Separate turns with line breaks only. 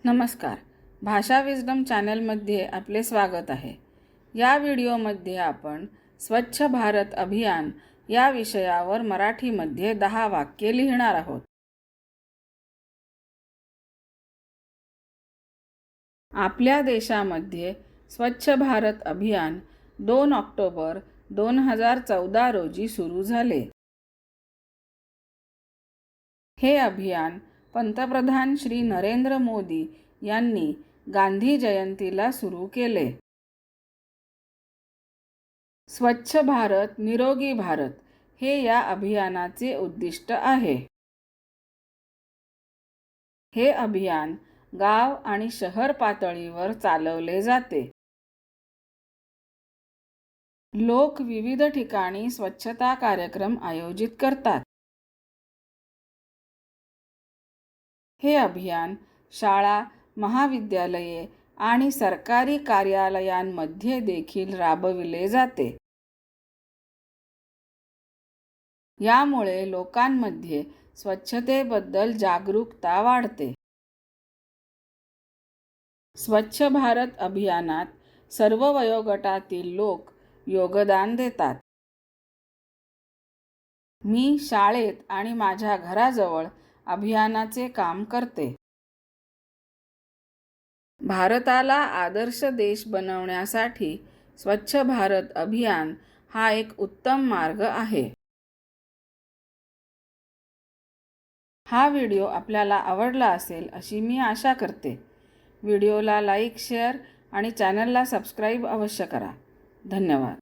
नमस्कार. भाषा विज्डम चॅनलमध्ये आपले स्वागत आहे. या व्हिडिओमध्ये आपण स्वच्छ भारत अभियान या विषयावर मराठीमध्ये 10 वाक्ये लिहिणार आहोत. आपल्या देशामध्ये स्वच्छ भारत अभियान 2 ऑक्टोबर 2014 रोजी सुरू झाले. हे अभियान पंतप्रधान श्री नरेंद्र मोदी यांनी गांधी जयंतीला सुरू केले. स्वच्छ भारत निरोगी भारत हे या अभियानाचे उद्दिष्ट आहे. हे अभियान गाव आणि शहर पातळीवर चालवले जाते. लोक विविध ठिकाणी स्वच्छता कार्यक्रम आयोजित करतात. हे अभियान शाळा, महाविद्यालये आणि सरकारी कार्यालयांमध्ये देखील राबविले जाते. यामुळे लोकांमध्ये स्वच्छतेबद्दल जागरूकता वाढते. स्वच्छ भारत अभियानात सर्व वयोगटातील लोक योगदान देतात. मी शाळेत आणि माझ्या घराजवळ अभियानाचे काम करते. भारताला आदर्श देश बनवण्यासाठी स्वच्छ भारत अभियान हा एक उत्तम मार्ग आहे. हा व्हिडिओ आपल्याला आवडला असेल अशी मी आशा करते. व्हिडिओला लाईक, शेअर आणि चॅनलला सबस्क्राईब अवश्य करा. धन्यवाद.